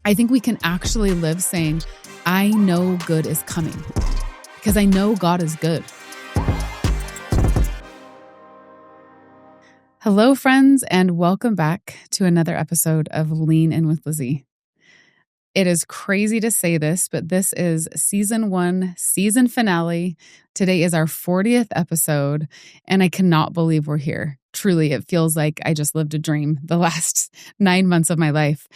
I think we can actually live saying, I know good is coming because I know God is good. Hello, friends, and welcome back to another episode of Lean In With Lizzy. It is crazy to say this, but this is season 1, season finale. Today is our 40th episode, and I cannot believe we're here. Truly, it feels like I just lived a dream the last 9 months of my life.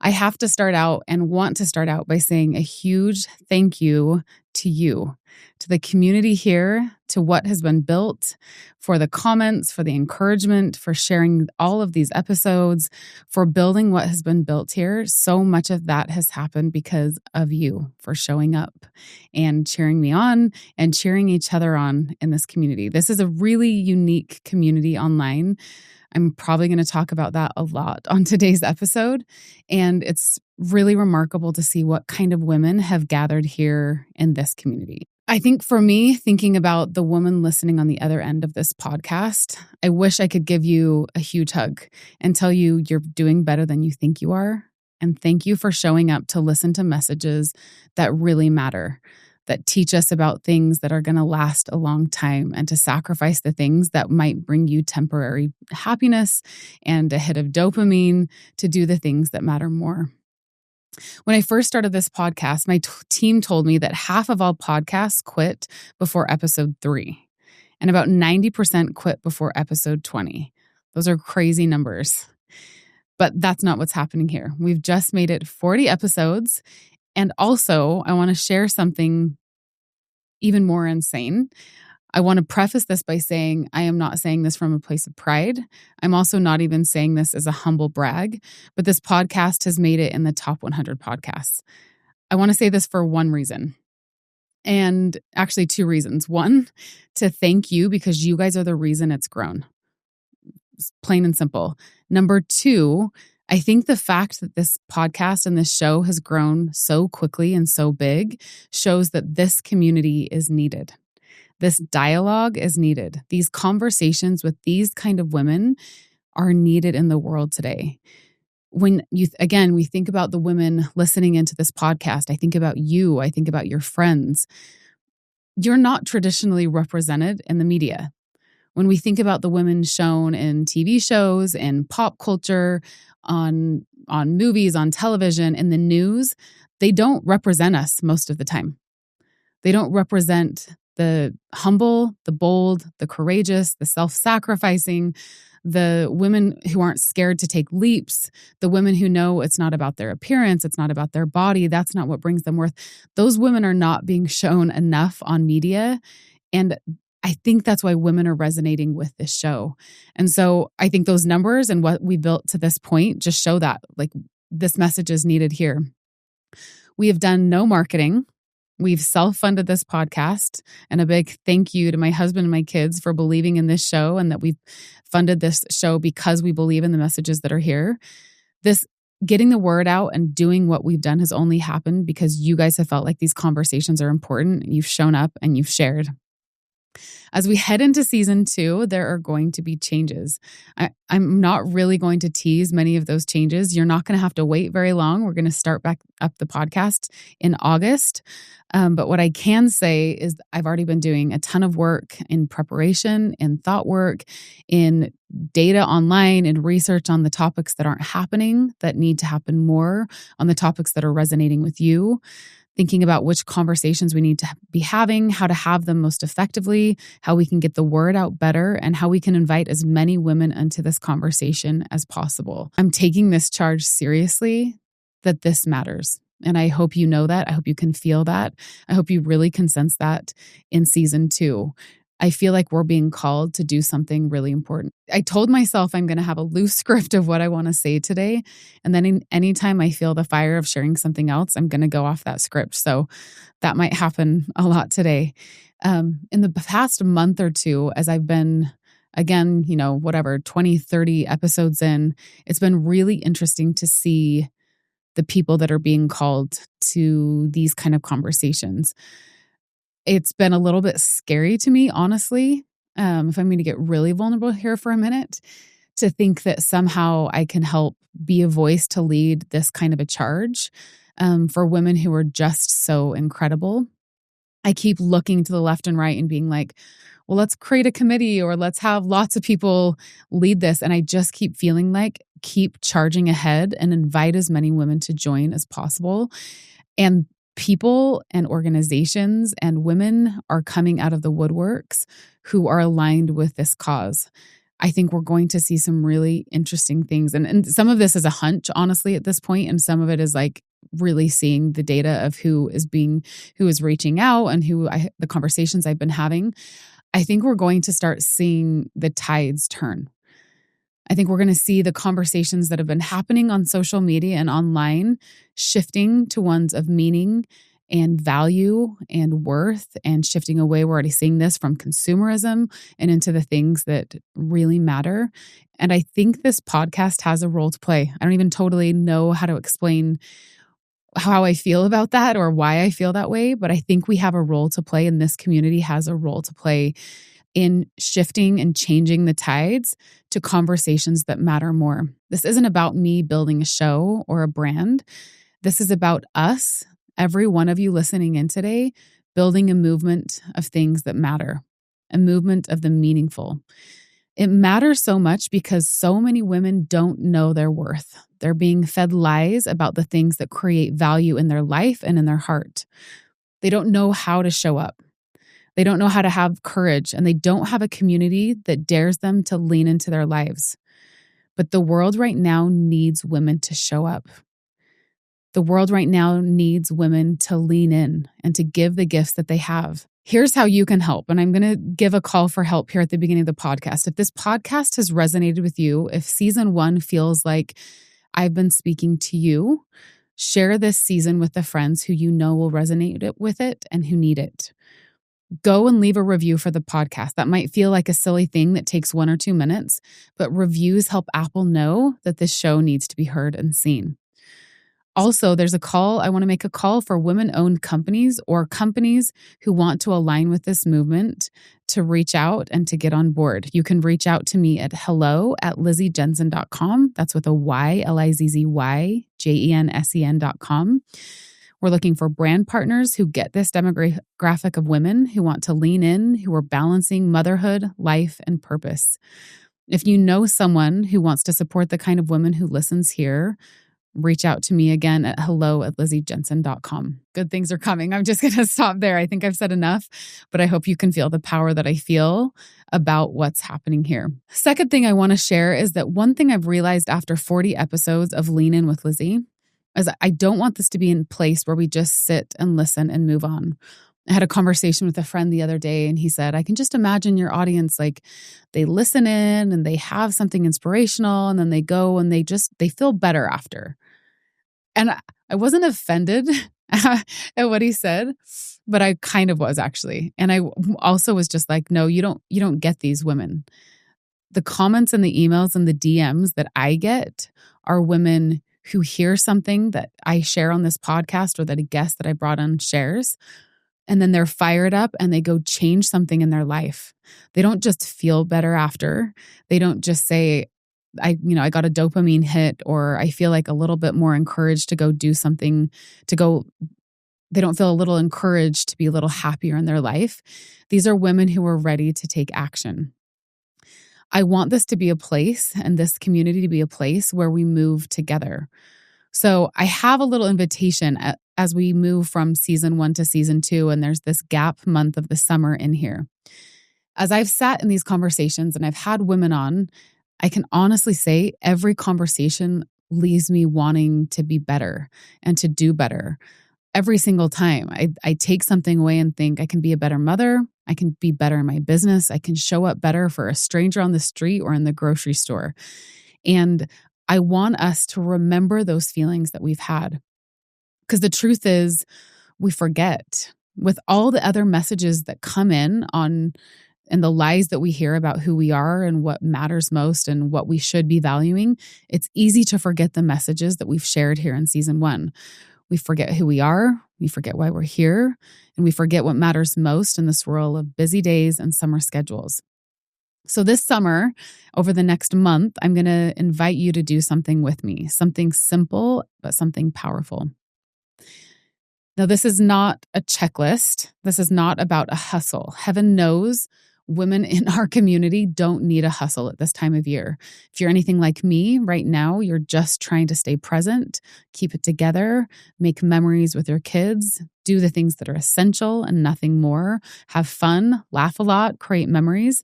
I have to start out and want to start out by saying a huge thank you to you, to the community here, to what has been built, for the comments, for the encouragement, for sharing all of these episodes, for building what has been built here. So much of that has happened because of you, for showing up and cheering me on and cheering each other on in this community. This is a really unique community online. I'm probably going to talk about that a lot on today's episode. And it's really remarkable to see what kind of women have gathered here in this community. I think for me, thinking about the woman listening on the other end of this podcast, I wish I could give you a huge hug and tell you you're doing better than you think you are. And thank you for showing up to listen to messages that really matter, that teach us about things that are going to last a long time, and to sacrifice the things that might bring you temporary happiness and a hit of dopamine to do the things that matter more. When I first started this podcast, my team told me that half of all podcasts quit before episode 3, and about 90% quit before episode 20. Those are crazy numbers. But that's not what's happening here. We've just made it 40 episodes. And also, I want to share something even more insane. I want to preface this by saying I am not saying this from a place of pride. I'm also not even saying this as a humble brag, but this podcast has made it in the top 100 podcasts. I want to say this for one reason, and actually 2 reasons. One, to thank you because you guys are the reason it's grown. It's plain and simple. Number 2, I think the fact that this podcast and this show has grown so quickly and so big shows that this community is needed. This dialogue is needed. These conversations with these kind of women are needed in the world today. When we think about the women listening into this podcast, I think about you, I think about your friends. You're not traditionally represented in the media. When we think about the women shown in TV shows, in pop culture, on movies, on television, in the news, they don't represent us most of the time. They don't represent the humble, the bold, the courageous, the self-sacrificing, the women who aren't scared to take leaps, the women who know it's not about their appearance, it's not about their body, that's not what brings them worth. Those women are not being shown enough on media. And I think that's why women are resonating with this show. And so I think those numbers and what we built to this point just show that, like, this message is needed here. We have done no marketing. We've self-funded this podcast, and a big thank you to my husband and my kids for believing in this show, and that we've funded this show because we believe in the messages that are here. This getting the word out and doing what we've done has only happened because you guys have felt like these conversations are important, and you've shown up and you've shared. As we head into season 2, there are going to be changes. I'm not really going to tease many of those changes. You're not going to have to wait very long. We're going to start back up the podcast in August. But what I can say is I've already been doing a ton of work in preparation, in thought work, in data online, in research on the topics that aren't happening, that need to happen more, on the topics that are resonating with you. Thinking about which conversations we need to be having, how to have them most effectively, how we can get the word out better, and how we can invite as many women into this conversation as possible. I'm taking this charge seriously, that this matters. And I hope you know that. I hope you can feel that. I hope you really can sense that in season 2. I feel like we're being called to do something really important. I told myself I'm going to have a loose script of what I want to say today. And then anytime I feel the fire of sharing something else, I'm going to go off that script. So that might happen a lot today. In the past month or two, as I've been, again, 20, 30 episodes in, it's been really interesting to see the people that are being called to these kind of conversations. It's been a little bit scary to me, honestly, if I'm going to get really vulnerable here for a minute, to think that somehow I can help be a voice to lead this kind of a charge for women who are just so incredible. I keep looking to the left and right and being like, well, let's create a committee or let's have lots of people lead this. And I just keep feeling like keep charging ahead and invite as many women to join as possible. And people and organizations and women are coming out of the woodworks who are aligned with this cause. I think we're going to see some really interesting things. And some of this is a hunch, honestly, at this point, and some of it is like really seeing the data of who is reaching out and the conversations I've been having. I think we're going to start seeing the tides turn. I think we're going to see the conversations that have been happening on social media and online shifting to ones of meaning and value and worth and shifting away. We're already seeing this from consumerism and into the things that really matter. And I think this podcast has a role to play. I don't even totally know how to explain how I feel about that or why I feel that way, but I think we have a role to play and this community has a role to play in shifting and changing the tides to conversations that matter more. This isn't about me building a show or a brand. This is about us, every one of you listening in today, building a movement of things that matter, a movement of the meaningful. It matters so much because so many women don't know their worth. They're being fed lies about the things that create value in their life and in their heart. They don't know how to show up. They don't know how to have courage, and they don't have a community that dares them to lean into their lives. But the world right now needs women to show up. The world right now needs women to lean in and to give the gifts that they have. Here's how you can help. And I'm going to give a call for help here at the beginning of the podcast. If this podcast has resonated with you, if season 1 feels like I've been speaking to you, share this season with the friends who you know will resonate with it and who need it. Go and leave a review for the podcast. That might feel like a silly thing that takes 1 or 2 minutes, but reviews help Apple know that this show needs to be heard and seen. Also, there's a call. I want to make a call for women-owned companies or companies who want to align with this movement to reach out and to get on board. You can reach out to me at hello@lizzyjensen.com. That's with a Y, LIZZYJENSEN.com. We're looking for brand partners who get this demographic of women who want to lean in, who are balancing motherhood, life, and purpose. If you know someone who wants to support the kind of women who listens here, reach out to me again at hello@lizzyjensen.com. Good things are coming. I'm just going to stop there. I think I've said enough, but I hope you can feel the power that I feel about what's happening here. Second thing I want to share is that one thing I've realized after 40 episodes of Lean In With Lizzy is I don't want this to be in place where we just sit and listen and move on. I had a conversation with a friend the other day and he said, I can just imagine your audience, like they listen in and they have something inspirational and then they go and they feel better after. And I wasn't offended at what he said, but I kind of was actually. And I also was just like, no, you don't get these women. The comments and the emails and the DMs that I get are women who hear something that I share on this podcast or that a guest that I brought on shares. And then they're fired up and they go change something in their life. They don't just feel better after. They don't just say, I got a dopamine hit or I feel like a little bit more encouraged to go do something, they don't feel a little encouraged to be a little happier in their life. These are women who are ready to take action. I want this to be a place and this community to be a place where we move together. So I have a little invitation as we move from season 1 to season 2, and there's this gap month of the summer in here. As I've sat in these conversations and I've had women on, I can honestly say every conversation leaves me wanting to be better and to do better. Every single time I take something away and think I can be a better mother, I can be better in my business, I can show up better for a stranger on the street or in the grocery store. And I want us to remember those feelings that we've had. Because the truth is, we forget. With all the other messages that come in and the lies that we hear about who we are and what matters most and what we should be valuing, it's easy to forget the messages that we've shared here in season 1. We forget who we are, we forget why we're here, and we forget what matters most in the swirl of busy days and summer schedules. So this summer, over the next month, I'm going to invite you to do something with me, something simple, but something powerful. Now, this is not a checklist. This is not about a hustle. Heaven knows women in our community don't need a hustle at this time of year. If you're anything like me right now, you're just trying to stay present, keep it together, make memories with your kids, do the things that are essential and nothing more, have fun, laugh a lot, create memories.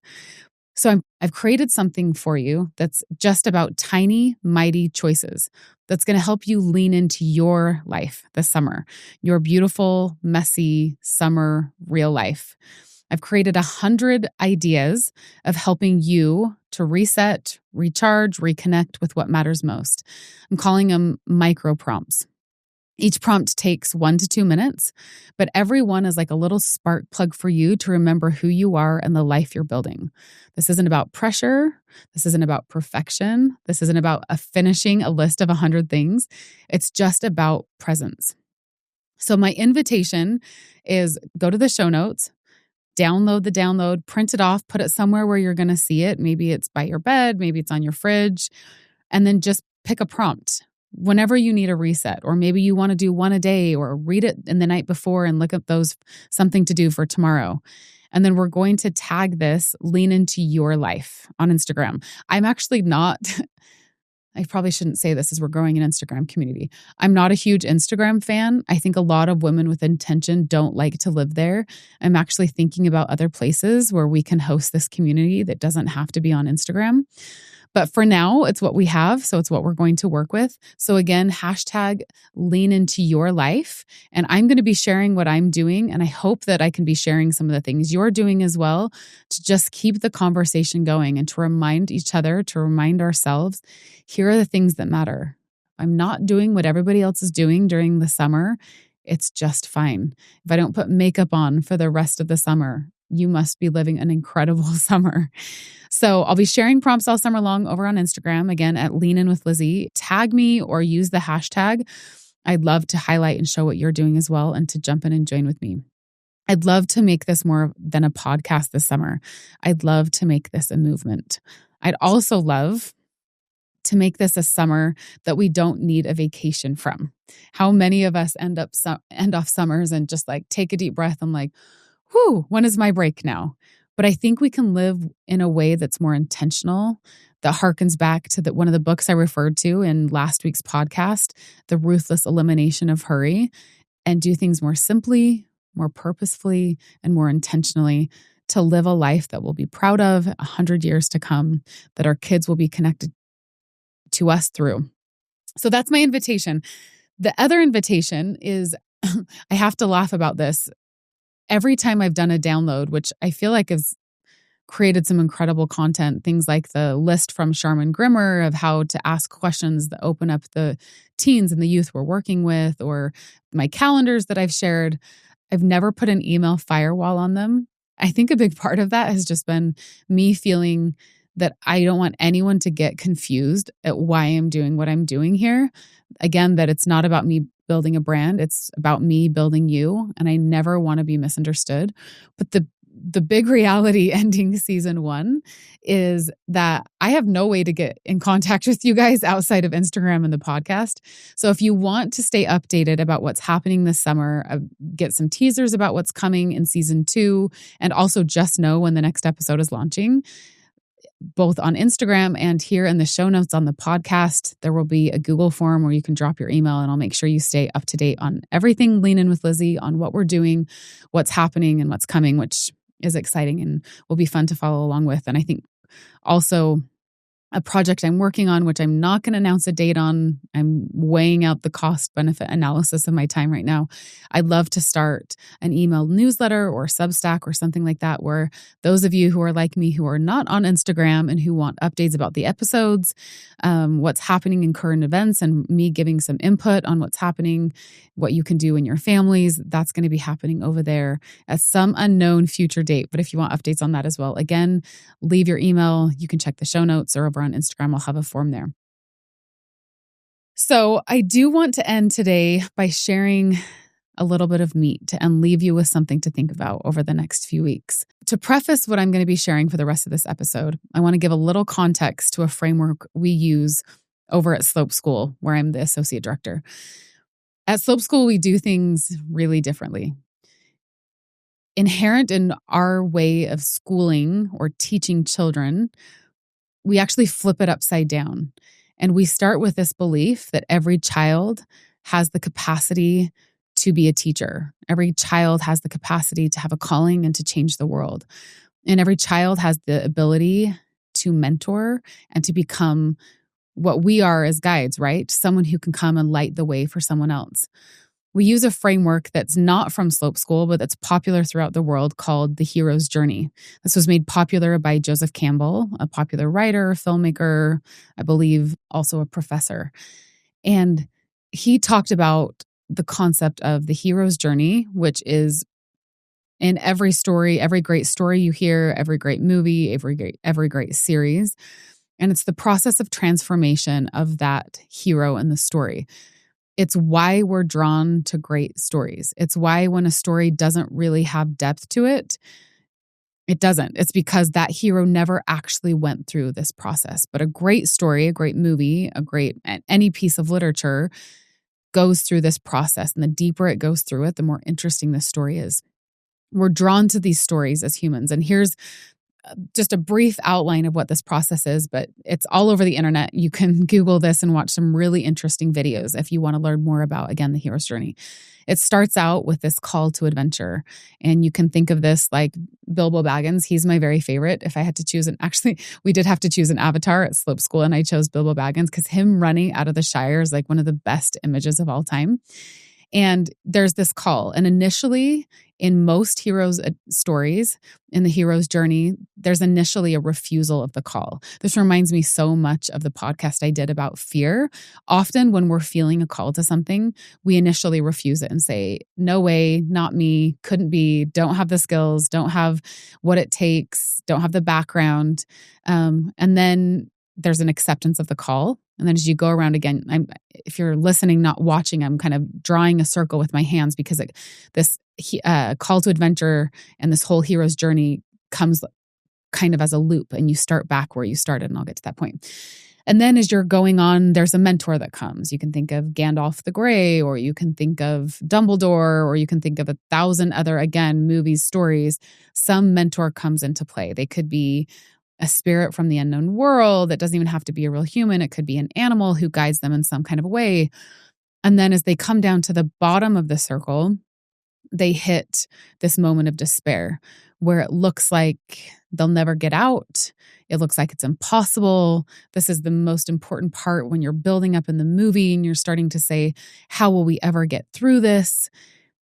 So I've created something for you that's just about tiny, mighty choices that's going to help you lean into your life this summer, your beautiful, messy summer real life. I've created 100 ideas of helping you to reset, recharge, reconnect with what matters most. I'm calling them micro prompts. Each prompt takes 1 to 2 minutes, but every one is like a little spark plug for you to remember who you are and the life you're building. This isn't about pressure. This isn't about perfection. This isn't about finishing a list of 100 things. It's just about presence. So my invitation is go to the show notes, download the download, print it off, put it somewhere where you're going to see it. Maybe it's by your bed, maybe it's on your fridge, and then just pick a prompt whenever you need a reset, or maybe you want to do one a day or read it in the night before and look up those something to do for tomorrow. And then we're going to tag this Lean Into Your Life on Instagram. I'm actually not, I probably shouldn't say this as we're growing an Instagram community. I'm not a huge Instagram fan. I think a lot of women with intention don't like to live there. I'm actually thinking about other places where we can host this community that doesn't have to be on Instagram. But for now, it's what we have. So it's what we're going to work with. So again, hashtag lean into your life. And I'm going to be sharing what I'm doing. And I hope that I can be sharing some of the things you're doing as well to just keep the conversation going and to remind each other, to remind ourselves, here are the things that matter. I'm not doing what everybody else is doing during the summer. It's just fine. If I don't put makeup on for the rest of the summer, you must be living an incredible summer. So I'll be sharing prompts all summer long over on Instagram, again, at Lean In With Lizzy. Tag me or use the hashtag. I'd love to highlight and show what you're doing as well and to jump in and join with me. I'd love to make this more than a podcast this summer. I'd love to make this a movement. I'd also love to make this a summer that we don't need a vacation from. How many of us end off summers and just like take a deep breath and like, whew, when is my break now? But I think we can live in a way that's more intentional, that harkens back to one of the books I referred to in last week's podcast, The Ruthless Elimination of Hurry, and do things more simply, more purposefully, and more intentionally to live a life that we'll be proud of 100 years to come, that our kids will be connected to us through. So that's my invitation. The other invitation is, I have to laugh about this. Every time I've done a download, which I feel like has created some incredible content, things like the list from Charmin Grimmer of how to ask questions that open up the teens and the youth we're working with, or my calendars that I've shared, I've never put an email firewall on them. I think a big part of that has just been me feeling that I don't want anyone to get confused at why I'm doing what I'm doing here. Again, that it's not about me building a brand. It's about me building you. And I never want to be misunderstood. But the big reality ending season 1 is that I have no way to get in contact with you guys outside of Instagram and the podcast. So if you want to stay updated about what's happening this summer, get some teasers about what's coming in season 2, and also just know when the next episode is launching, both on Instagram and here in the show notes on the podcast, there will be a Google form where you can drop your email, and I'll make sure you stay up to date on everything Lean In With Lizzy, on what we're doing, what's happening, and what's coming, which is exciting and will be fun to follow along with. And I think also a project I'm working on, which I'm not going to announce a date on. I'm weighing out the cost benefit analysis of my time right now. I'd love to start an email newsletter or Substack or something like that, where those of you who are like me, who are not on Instagram and who want updates about the episodes, what's happening in current events, and me giving some input on what's happening, what you can do in your families, that's going to be happening over there at some unknown future date. But if you want updates on that as well, again, leave your email. You can check the show notes or over on Instagram. I'll have a form there. So I do want to end today by sharing a little bit of meat and leave you with something to think about over the next few weeks. To preface what I'm going to be sharing for the rest of this episode, I want to give a little context to a framework we use over at Slope School, where I'm the associate director. At Slope School, we do things really differently. Inherent in our way of schooling or teaching children, we actually flip it upside down. And we start with this belief that every child has the capacity to be a teacher. Every child has the capacity to have a calling and to change the world. And every child has the ability to mentor and to become what we are as guides, right? Someone who can come and light the way for someone else. We use a framework that's not from Slope School, but that's popular throughout the world called the hero's journey. This was made popular by Joseph Campbell, a popular writer, filmmaker, I believe also a professor. And he talked about the concept of the hero's journey, which is in every story, every great story you hear, every great movie, every great series. And it's the process of transformation of that hero in the story. It's why we're drawn to great stories. It's why when a story doesn't really have depth to it, it doesn't. It's because that hero never actually went through this process. But a great story, a great movie, any piece of literature goes through this process. And the deeper it goes through it, the more interesting the story is. We're drawn to these stories as humans. And here's just a brief outline of what this process is, but it's all over the internet. You can Google this and watch some really interesting videos if you want to learn more about, again, the hero's journey. It starts out with this call to adventure. And you can think of this like Bilbo Baggins. He's my very favorite. If I had to choose actually, we did have to choose an avatar at Slope School, and I chose Bilbo Baggins because him running out of the Shire is like one of the best images of all time. And there's this call. And initially, in most heroes' stories, in the hero's journey, there's initially a refusal of the call. This reminds me so much of the podcast I did about fear. Often when we're feeling a call to something, we initially refuse it and say, no way, not me, couldn't be, don't have the skills, don't have what it takes, don't have the background. And then there's an acceptance of the call. And then as you go around again, if you're listening, not watching, I'm kind of drawing a circle with my hands because this call to adventure and this whole hero's journey comes kind of as a loop, and you start back where you started, and I'll get to that point. And then as you're going on, there's a mentor that comes. You can think of Gandalf the Grey, or you can think of Dumbledore, or you can think of 1,000 other, again, movies, stories. Some mentor comes into play. They could be a spirit from the unknown world. It doesn't even have to be a real human. It could be an animal who guides them in some kind of way. And then as they come down to the bottom of the circle, they hit this moment of despair where it looks like they'll never get out. It looks like it's impossible. This is the most important part when you're building up in the movie and you're starting to say, how will we ever get through this?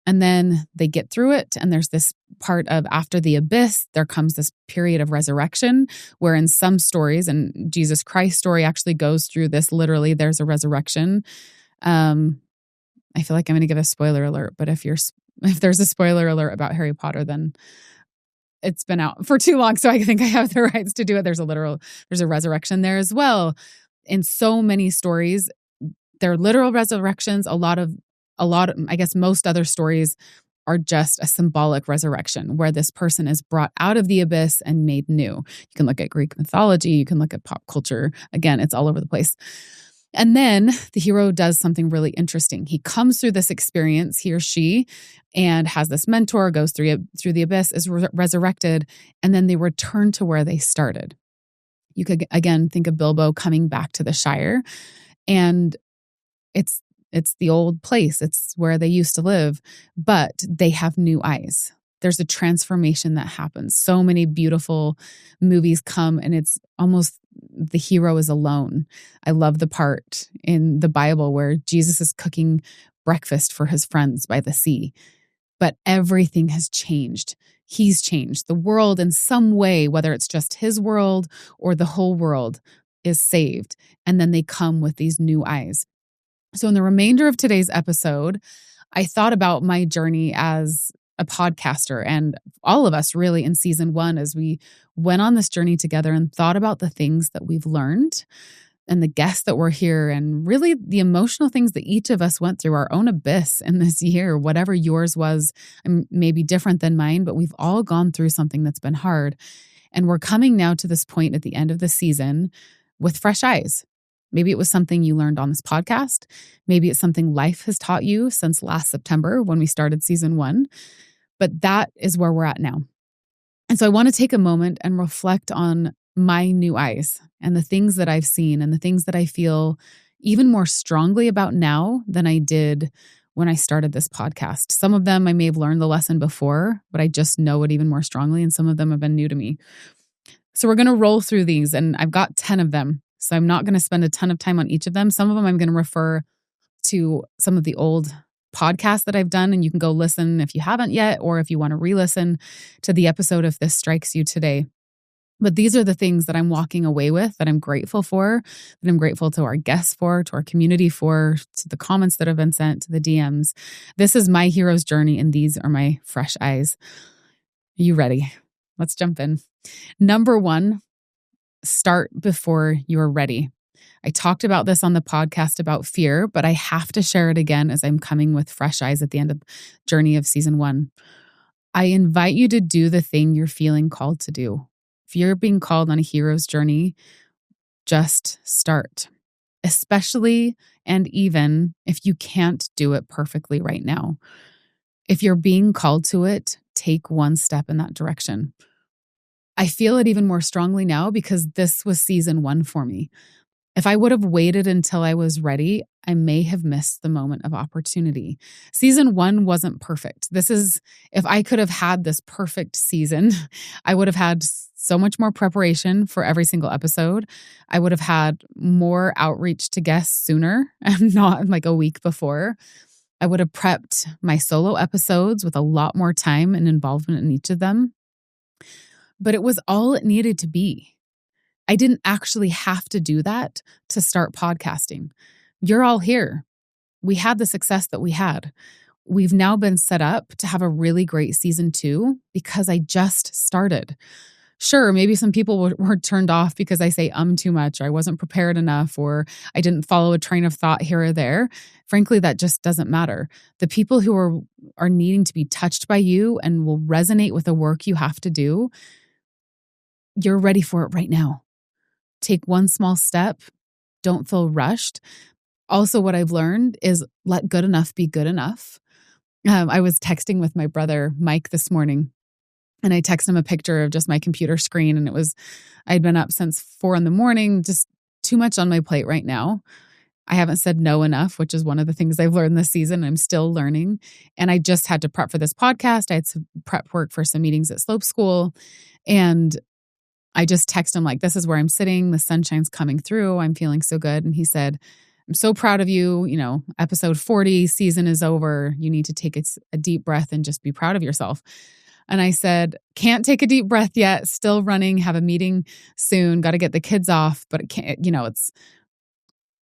And then they get through it. And there's this part of after the abyss, there comes this period of resurrection where in some stories, and Jesus Christ's story actually goes through this literally, there's a resurrection. I feel like I'm going to give a spoiler alert, but if there's a spoiler alert about Harry Potter, then it's been out for too long. So I think I have the rights to do it. There's a resurrection there as well. In so many stories, they're literal resurrections. A lot of, I guess most other stories are just a symbolic resurrection where this person is brought out of the abyss and made new. You can look at Greek mythology. You can look at pop culture. Again, it's all over the place. And then the hero does something really interesting. He comes through this experience, he or she, and has this mentor, goes through the abyss, is resurrected, and then they return to where they started. You could, again, think of Bilbo coming back to the Shire, and it's the old place. It's where they used to live, but they have new eyes. There's a transformation that happens. So many beautiful movies come, and it's almost the hero is alone. I love the part in the Bible where Jesus is cooking breakfast for his friends by the sea, but everything has changed. He's changed. The world in some way, whether it's just his world or the whole world, is saved. And then they come with these new eyes. So in the remainder of today's episode, I thought about my journey as a podcaster and all of us really in season 1 as we went on this journey together and thought about the things that we've learned and the guests that were here, and really the emotional things that each of us went through, our own abyss in this year, whatever yours was, maybe different than mine, but we've all gone through something that's been hard. And we're coming now to this point at the end of the season with fresh eyes. Maybe it was something you learned on this podcast. Maybe it's something life has taught you since last September when we started season 1. But that is where we're at now. And so I want to take a moment and reflect on my new eyes and the things that I've seen and the things that I feel even more strongly about now than I did when I started this podcast. Some of them I may have learned the lesson before, but I just know it even more strongly. And some of them have been new to me. So we're going to roll through these, and I've got 10 of them. So I'm not going to spend a ton of time on each of them. Some of them I'm going to refer to some of the old podcasts that I've done, and you can go listen if you haven't yet, or if you want to re-listen to the episode if this strikes you today. But these are the things that I'm walking away with, that I'm grateful for, that I'm grateful to our guests for, to our community for, to the comments that have been sent, to the DMs. This is my hero's journey, and these are my fresh eyes. Are you ready? Let's jump in. Number 1, start before you're ready. I talked about this on the podcast about fear, but I have to share it again as I'm coming with fresh eyes at the end of the journey of season 1. I invite you to do the thing you're feeling called to do. If you're being called on a hero's journey, just start, especially and even if you can't do it perfectly right now. If you're being called to it, take one step in that direction. I feel it even more strongly now because this was season 1 for me. If I would have waited until I was ready, I may have missed the moment of opportunity. Season 1 wasn't perfect. If I could have had this perfect season, I would have had so much more preparation for every single episode. I would have had more outreach to guests sooner and not like a week before. I would have prepped my solo episodes with a lot more time and involvement in each of them. But it was all it needed to be. I didn't actually have to do that to start podcasting. You're all here. We had the success that we had. We've now been set up to have a really great season 2 because I just started. Sure, maybe some people were turned off because I say too much, or I wasn't prepared enough, or I didn't follow a train of thought here or there. Frankly, that just doesn't matter. The people who are needing to be touched by you and will resonate with the work you have to do, you're ready for it right now. Take one small step. Don't feel rushed. Also, what I've learned is let good enough be good enough. I was texting with my brother, Mike, this morning, and I texted him a picture of just my computer screen. And I'd been up since 4 a.m, just too much on my plate right now. I haven't said no enough, which is one of the things I've learned this season. I'm still learning. And I just had to prep for this podcast. I had some prep work for some meetings at Slope School. And I just texted him like, this is where I'm sitting. The sunshine's coming through. I'm feeling so good. And he said, I'm so proud of you. Episode 40, season is over. You need to take a deep breath and just be proud of yourself. And I said, can't take a deep breath yet. Still running, have a meeting soon. Got to get the kids off, but it can't, it's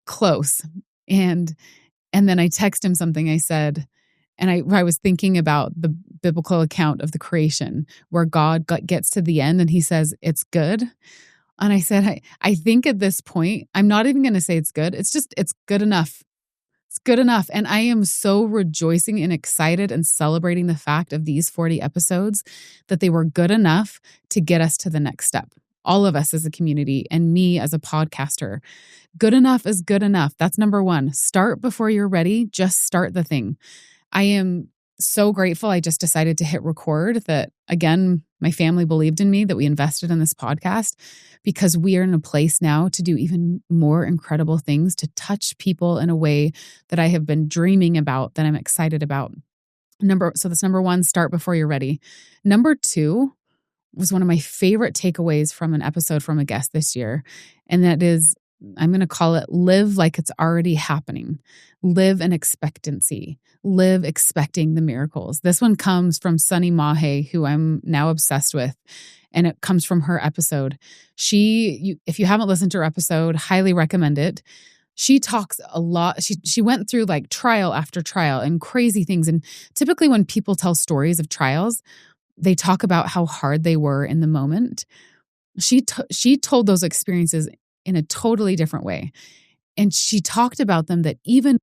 close. And then I texted him something. I said, and I was thinking about the biblical account of the creation where God gets to the end and he says, it's good. And I said, I think at this point, I'm not even going to say it's good. It's good enough. It's good enough. And I am so rejoicing and excited and celebrating the fact of these 40 episodes that they were good enough to get us to the next step. All of us as a community and me as a podcaster. Good enough is good enough. That's number 1. Start before you're ready. Just start the thing. I am so grateful I just decided to hit record, that, again, my family believed in me, that we invested in this podcast, because we are in a place now to do even more incredible things, to touch people in a way that I have been dreaming about, that I'm excited about. So that's number 1, start before you're ready. Number 2 was one of my favorite takeaways from an episode from a guest this year. And that is, I'm going to call it live like it's already happening. Live in expectancy. Live expecting the miracles. This one comes from Sunny Mahe, who I'm now obsessed with. And it comes from her episode. If you haven't listened to her episode, highly recommend it. She talks a lot. She went through like trial after trial and crazy things. And typically when people tell stories of trials, they talk about how hard they were in the moment. She told those experiences in a totally different way. And she talked about them that even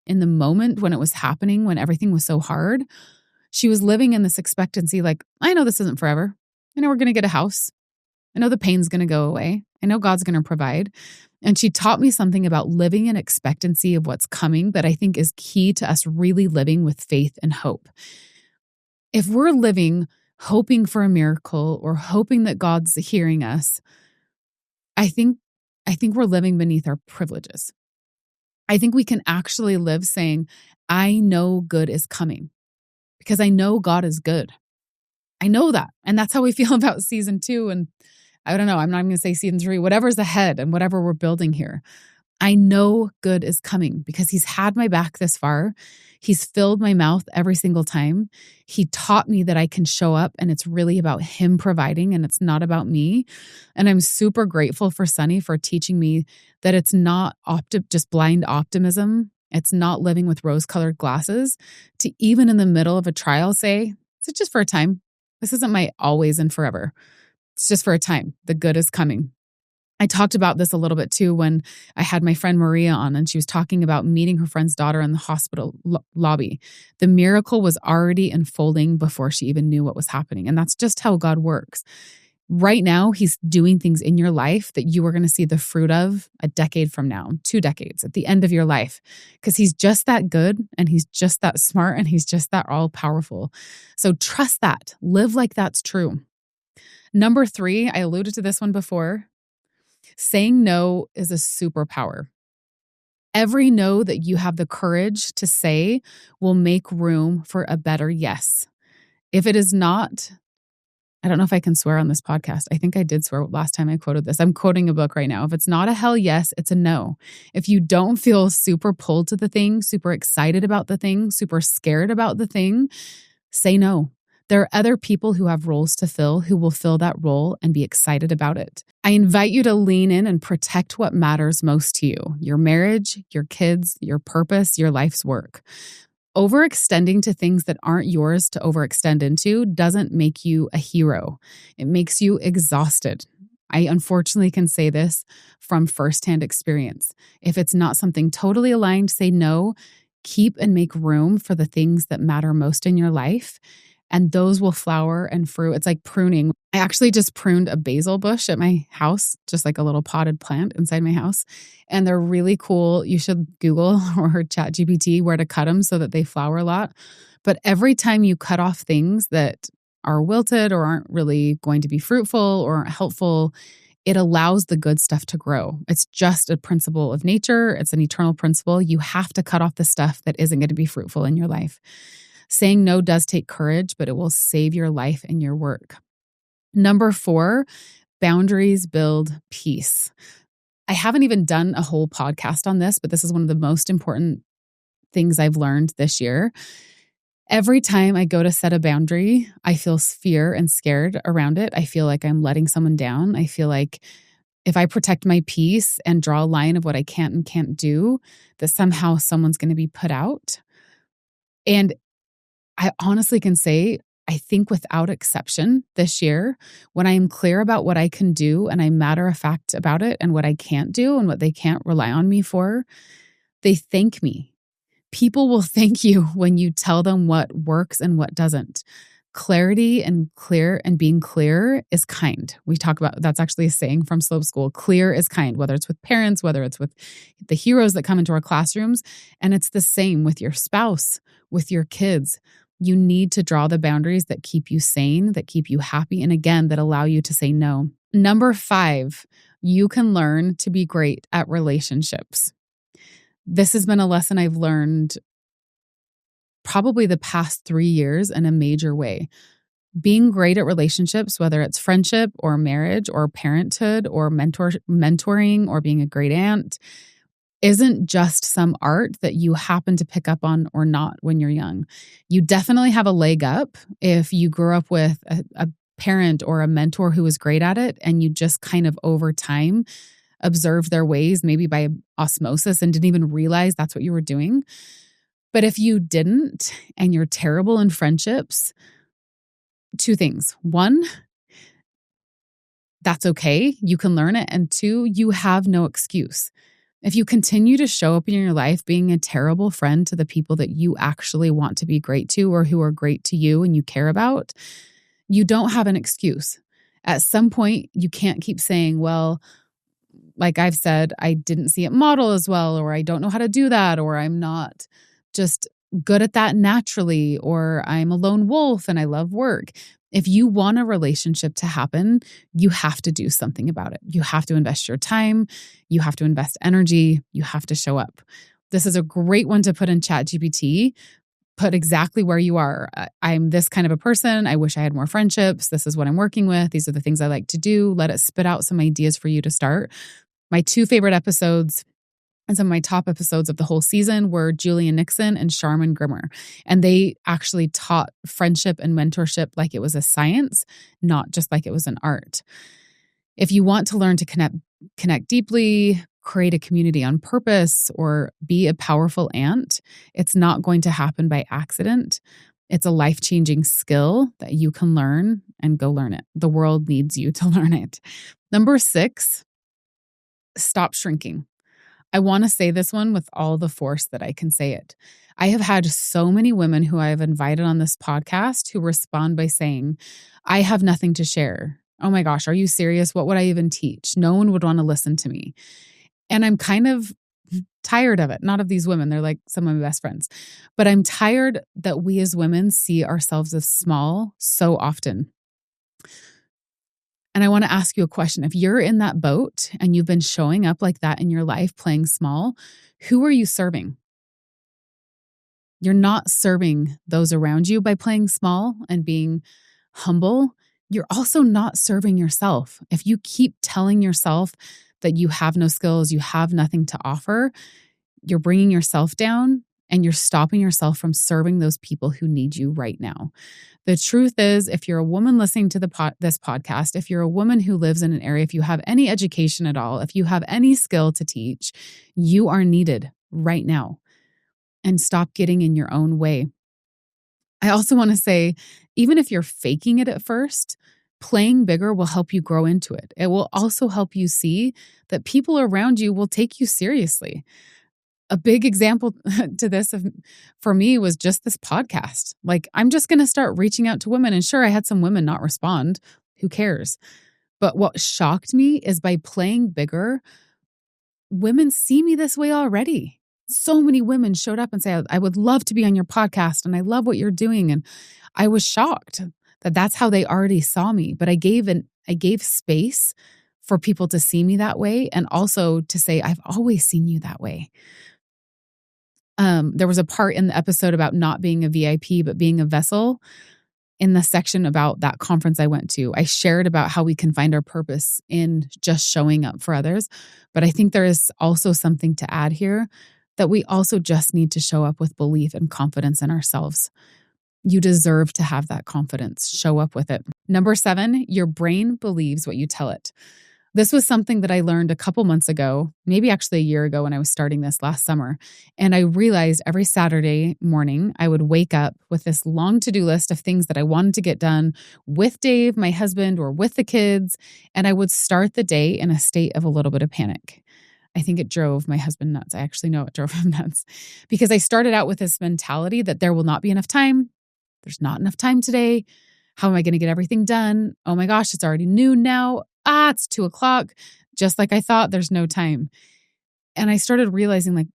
in the moment when it was happening, when everything was so hard, she was living in this expectancy like, I know this isn't forever. I know we're going to get a house. I know the pain's going to go away. I know God's going to provide. And she taught me something about living in expectancy of what's coming that I think is key to us really living with faith and hope. If we're living hoping for a miracle or hoping that God's hearing us, I think we're living beneath our privileges. I think we can actually live saying, I know good is coming because I know God is good. I know that. And that's how we feel about season 2. And I don't know, I'm not even going to say season 3, whatever's ahead and whatever we're building here. I know good is coming because he's had my back this far. He's filled my mouth every single time. He taught me that I can show up and it's really about him providing and it's not about me. And I'm super grateful for Sunny for teaching me that it's not just blind optimism. It's not living with rose-colored glasses to even in the middle of a trial say, it's just for a time. This isn't my always and forever. It's just for a time. The good is coming. I talked about this a little bit too when I had my friend Maria on and she was talking about meeting her friend's daughter in the hospital lobby. The miracle was already unfolding before she even knew what was happening. And that's just how God works. Right now, he's doing things in your life that you are going to see the fruit of a decade from now, 2 decades, at the end of your life, because he's just that good and he's just that smart and he's just that all powerful. So trust that. Live like that's true. Number 3, I alluded to this one before. Saying no is a superpower. Every no that you have the courage to say will make room for a better yes. If it is not, I don't know if I can swear on this podcast. I think I did swear last time I quoted this. I'm quoting a book right now. If it's not a hell yes, it's a no. If you don't feel super pulled to the thing, super excited about the thing, super scared about the thing, say no. There are other people who have roles to fill who will fill that role and be excited about it. I invite you to lean in and protect what matters most to you, your marriage, your kids, your purpose, your life's work. Overextending to things that aren't yours to overextend into doesn't make you a hero. It makes you exhausted. I unfortunately can say this from firsthand experience. If it's not something totally aligned, say no. Keep and make room for the things that matter most in your life. And those will flower and fruit. It's like pruning. I actually just pruned a basil bush at my house, just like a little potted plant inside my house. And they're really cool. You should Google or ChatGPT where to cut them so that they flower a lot. But every time you cut off things that are wilted or aren't really going to be fruitful or aren't helpful, it allows the good stuff to grow. It's just a principle of nature. It's an eternal principle. You have to cut off the stuff that isn't going to be fruitful in your life. Saying no does take courage, but it will save your life and your work. Number 4, boundaries build peace. I haven't even done a whole podcast on this, but this is one of the most important things I've learned this year. Every time I go to set a boundary, I feel fear and scared around it. I feel like I'm letting someone down. I feel like if I protect my peace and draw a line of what I can and can't do, that somehow someone's going to be put out. And I honestly can say, I think without exception this year, when I am clear about what I can do and I'm matter of fact about it and what I can't do and what they can't rely on me for, they thank me. People will thank you when you tell them what works and what doesn't. Clarity and being clear is kind. We talk about, that's actually a saying from Slope School. Clear is kind, whether it's with parents, whether it's with the heroes that come into our classrooms. And it's the same with your spouse, with your kids. You need to draw the boundaries that keep you sane, that keep you happy, and again, that allow you to say no. Number 5, you can learn to be great at relationships. This has been a lesson I've learned probably the past 3 years in a major way. Being great at relationships, whether it's friendship or marriage or parenthood or mentoring or being a great aunt, isn't just some art that you happen to pick up on or not when you're young. You definitely have a leg up if you grew up with a parent or a mentor who was great at it and you just kind of over time observed their ways, maybe by osmosis, and didn't even realize that's what you were doing. But if you didn't and you're terrible in friendships, 2 things. 1, That's okay. You can learn it. And two, you have no excuse. If you continue to show up in your life being a terrible friend to the people that you actually want to be great to or who are great to you and you care about, you don't have an excuse. At some point, you can't keep saying, well, like I've said, I didn't see it model as well, or I don't know how to do that, or I'm not just good at that naturally, or I'm a lone wolf and I love work. If you want a relationship to happen, you have to do something about it. You have to invest your time. You have to invest energy. You have to show up. This is a great one to put in ChatGPT. Put exactly where you are. I'm this kind of a person. I wish I had more friendships. This is what I'm working with. These are the things I like to do. Let it spit out some ideas for you to start. My two favorite episodes and some of my top episodes of the whole season were Julian Nixon and Charmin Grimmer. And they actually taught friendship and mentorship like it was a science, not just like it was an art. If you want to learn to connect deeply, create a community on purpose, or be a powerful aunt, it's not going to happen by accident. It's a life-changing skill that you can learn, and go learn it. The world needs you to learn it. Number 6, stop shrinking. I want to say this one with all the force that I can say it. I have had so many women who I have invited on this podcast who respond by saying, I have nothing to share. Oh my gosh, are you serious? What would I even teach? No one would want to listen to me. And I'm kind of tired of it. Not of these women. They're like some of my best friends. But I'm tired that we as women see ourselves as small so often. And I want to ask you a question. If you're in that boat and you've been showing up like that in your life, playing small, who are you serving? You're not serving those around you by playing small and being humble. You're also not serving yourself. If you keep telling yourself that you have no skills, you have nothing to offer, you're bringing yourself down and you're stopping yourself from serving those people who need you right now. The truth is, if you're a woman listening to this podcast, if you're a woman who lives in an area, if you have any education at all, if you have any skill to teach, you are needed right now. And stop getting in your own way. I also want to say, even if you're faking it at first, playing bigger will help you grow into it. It will also help you see that people around you will take you seriously. A big example to this for me was just this podcast. Like, I'm just going to start reaching out to women. And sure, I had some women not respond. Who cares? But what shocked me is by playing bigger, women see me this way already. So many women showed up and said, I would love to be on your podcast and I love what you're doing. And I was shocked that that's how they already saw me. But I gave space for people to see me that way and also to say, I've always seen you that way. There was a part in the episode about not being a VIP, but being a vessel. In the section about that conference I went to, I shared about how we can find our purpose in just showing up for others. But I think there is also something to add here that we also just need to show up with belief and confidence in ourselves. You deserve to have that confidence. Show up with it. Number 7, your brain believes what you tell it. This was something that I learned a couple months ago, maybe actually a year ago when I was starting this last summer. And I realized every Saturday morning, I would wake up with this long to-do list of things that I wanted to get done with Dave, my husband, or with the kids. And I would start the day in a state of a little bit of panic. I think it drove my husband nuts. I actually know it drove him nuts because I started out with this mentality that there will not be enough time. There's not enough time today. How am I going to get everything done? Oh my gosh, it's already noon now. It's 2:00. Just like I thought, there's no time. And I started realizing, like,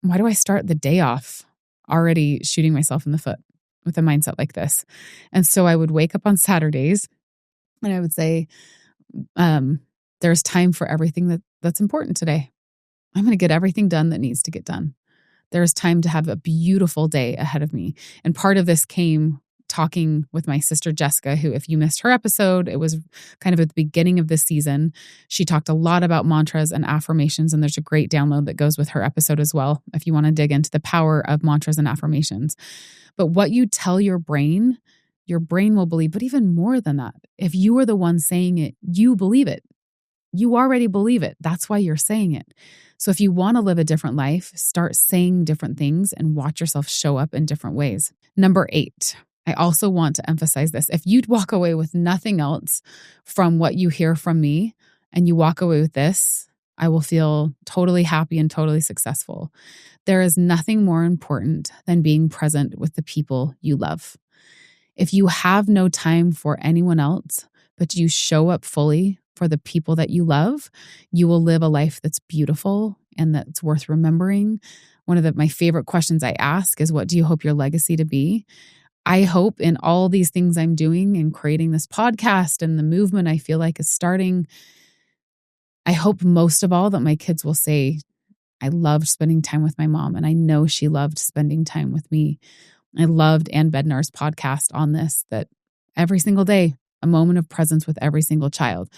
why do I start the day off already shooting myself in the foot with a mindset like this? And so I would wake up on Saturdays and I would say, there's time for everything that's important today. I'm going to get everything done that needs to get done. There's time to have a beautiful day ahead of me. And part of this came talking with my sister Jessica, who, if you missed her episode, it was kind of at the beginning of this season. She talked a lot about mantras and affirmations, and there's a great download that goes with her episode as well, if you want to dig into the power of mantras and affirmations. But what you tell your brain will believe. But even more than that, if you are the one saying it, you believe it. You already believe it. That's why you're saying it. So if you want to live a different life, start saying different things and watch yourself show up in different ways. Number 8, I also want to emphasize this. If you'd walk away with nothing else from what you hear from me and you walk away with this, I will feel totally happy and totally successful. There is nothing more important than being present with the people you love. If you have no time for anyone else, but you show up fully for the people that you love, you will live a life that's beautiful and that's worth remembering. One of my favorite questions I ask is, what do you hope your legacy to be? I hope in all these things I'm doing and creating this podcast and the movement I feel like is starting, I hope most of all that my kids will say, I loved spending time with my mom, and I know she loved spending time with me. I loved Ann Bednar's podcast on this, that every single day, a moment of presence with every single child.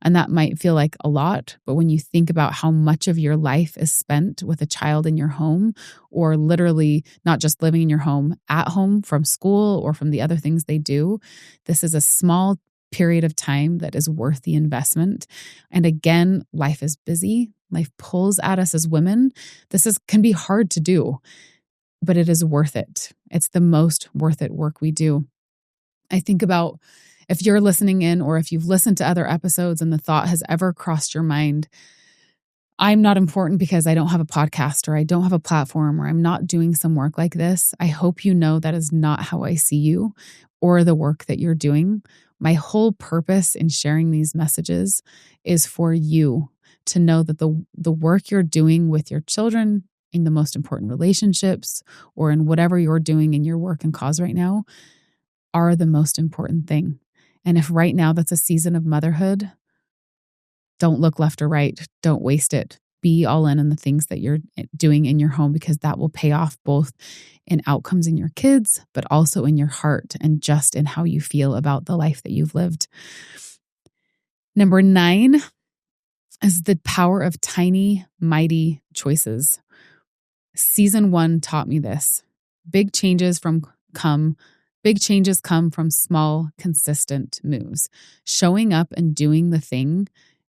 And that might feel like a lot, but when you think about how much of your life is spent with a child in your home, or literally not just living in your home, at home from school or from the other things they do, this is a small period of time that is worth the investment. And again, life is busy. Life pulls at us as women. Can be hard to do, but it is worth it. It's the most worth it work we do. I think about, if you're listening in or if you've listened to other episodes and the thought has ever crossed your mind, I'm not important because I don't have a podcast or I don't have a platform or I'm not doing some work like this. I hope you know that is not how I see you or the work that you're doing. My whole purpose in sharing these messages is for you to know that the work you're doing with your children, in the most important relationships, or in whatever you're doing in your work and cause right now, are the most important thing. And if right now that's a season of motherhood, don't look left or right. Don't waste it. Be all in the things that you're doing in your home, because that will pay off both in outcomes in your kids, but also in your heart and just in how you feel about the life that you've lived. Number 9 is the power of tiny, mighty choices. Season 1 taught me this. Big changes come from small, consistent moves. Showing up and doing the thing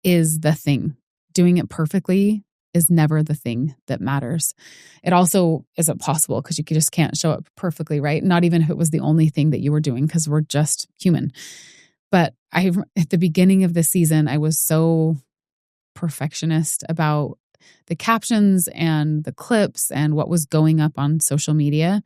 is the thing. Doing it perfectly is never the thing that matters. It also isn't possible because you just can't show up perfectly, right? Not even if it was the only thing that you were doing, because we're just human. But at the beginning of the season, I was so perfectionist about the captions and the clips and what was going up on social media.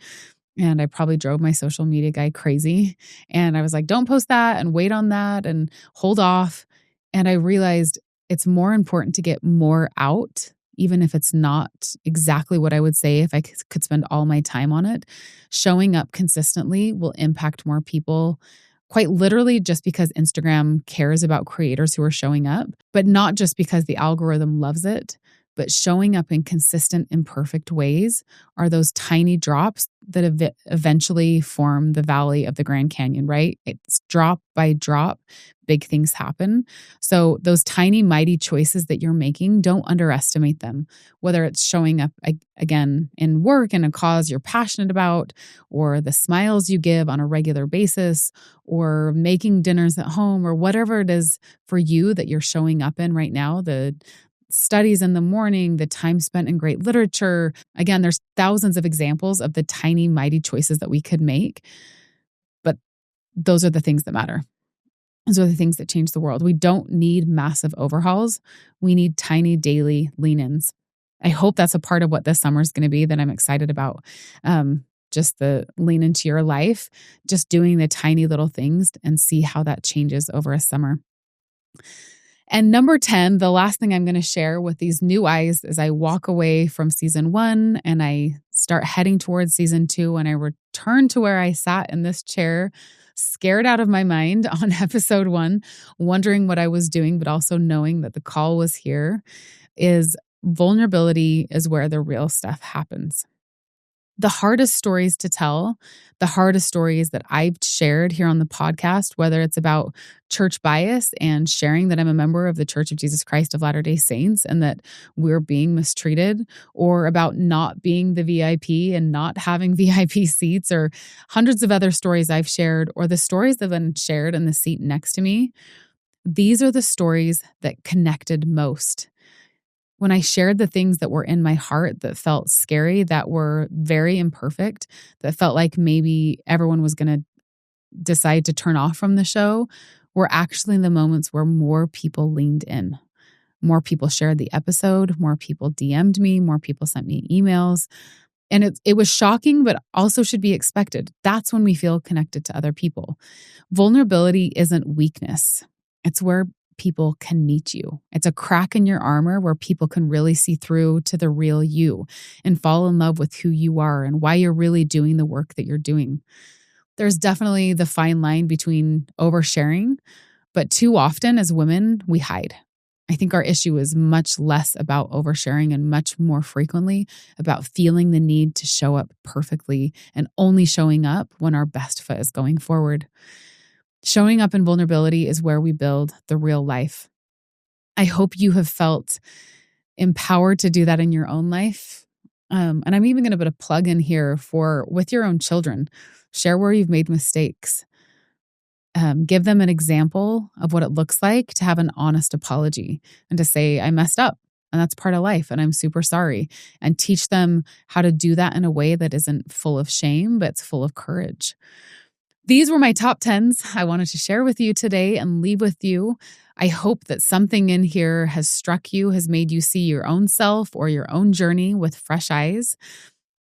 And I probably drove my social media guy crazy. And I was like, don't post that and wait on that and hold off. And I realized it's more important to get more out, even if it's not exactly what I would say if I could spend all my time on it. Showing up consistently will impact more people, quite literally, just because Instagram cares about creators who are showing up, but not just because the algorithm loves it. But showing up in consistent, imperfect ways are those tiny drops that eventually form the valley of the Grand Canyon, right? It's drop by drop, big things happen. So those tiny, mighty choices that you're making, don't underestimate them. Whether it's showing up again in work in a cause you're passionate about, or the smiles you give on a regular basis, or making dinners at home, or whatever it is for you that you're showing up in right now, the studies in the morning, the time spent in great literature. Again, there's thousands of examples of the tiny, mighty choices that we could make. But those are the things that matter. Those are the things that change the world. We don't need massive overhauls. We need tiny daily lean-ins. I hope that's a part of what this summer is going to be that I'm excited about. Just the lean into your life, just doing the tiny little things and see how that changes over a summer. And number 10, the last thing I'm going to share with these new eyes as I walk away from season 1 and I start heading towards season 2, and I return to where I sat in this chair, scared out of my mind on episode 1, wondering what I was doing, but also knowing that the call was here, is vulnerability is where the real stuff happens. The hardest stories to tell, the hardest stories that I've shared here on the podcast, whether it's about church bias and sharing that I'm a member of the Church of Jesus Christ of Latter-day Saints and that we're being mistreated, or about not being the VIP and not having VIP seats, or hundreds of other stories I've shared, or the stories that have been shared in the seat next to me, these are the stories that connected most. When I shared the things that were in my heart that felt scary, that were very imperfect, that felt like maybe everyone was going to decide to turn off from the show were actually the moments where more people leaned in. More people shared the episode, more people DM'd me, more people sent me emails. And it was shocking, but also should be expected. That's when we feel connected to other people. Vulnerability isn't weakness. It's where people can meet you. It's a crack in your armor where people can really see through to the real you and fall in love with who you are and why you're really doing the work that you're doing. There's definitely the fine line between oversharing, but too often as women, we hide. I think our issue is much less about oversharing and much more frequently about feeling the need to show up perfectly and only showing up when our best foot is going forward. Showing up in vulnerability is where we build the real life. I hope you have felt empowered to do that in your own life. And I'm even going to put a plug in here for with your own children. Share where you've made mistakes. Give them an example of what it looks like to have an honest apology and to say, I messed up and that's part of life and I'm super sorry. And teach them how to do that in a way that isn't full of shame, but it's full of courage. These were my top 10s I wanted to share with you today and leave with you. I hope that something in here has struck you, has made you see your own self or your own journey with fresh eyes.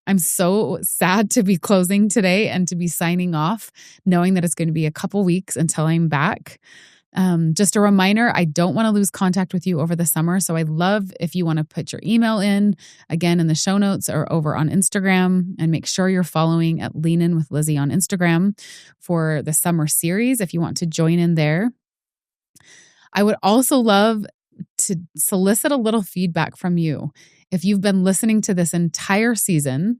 I'm so sad to be closing today and to be signing off, knowing that it's going to be a couple weeks until I'm back. Just a reminder, I don't want to lose contact with you over the summer. So I'd love if you want to put your email in, again, in the show notes or over on Instagram, and make sure you're following at Lean In With Lizzy on Instagram for the summer series if you want to join in there. I would also love to solicit a little feedback from you. If you've been listening to this entire season,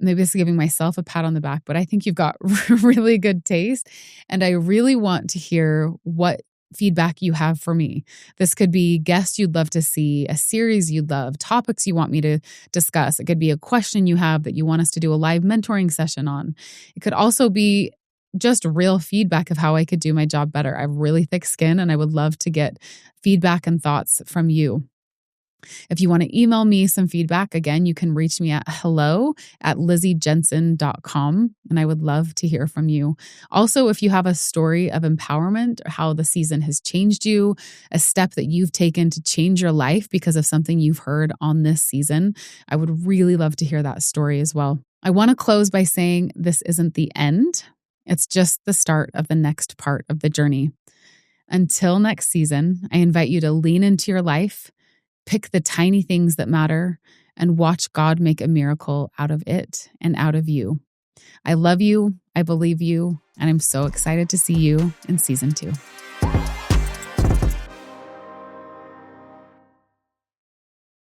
maybe this is giving myself a pat on the back, but I think you've got really good taste. And I really want to hear what feedback you have for me. This could be guests you'd love to see, a series you'd love, topics you want me to discuss. It could be a question you have that you want us to do a live mentoring session on. It could also be just real feedback of how I could do my job better. I have really thick skin and I would love to get feedback and thoughts from you. If you want to email me some feedback, again, you can reach me at hello@lizzyjensen.com, and I would love to hear from you. Also, if you have a story of empowerment or how the season has changed you, a step that you've taken to change your life because of something you've heard on this season, I would really love to hear that story as well. I want to close by saying this isn't the end. It's just the start of the next part of the journey. Until next season, I invite you to lean into your life, pick the tiny things that matter, and watch God make a miracle out of it and out of you. I love you, I believe you, and I'm so excited to see you in season 2.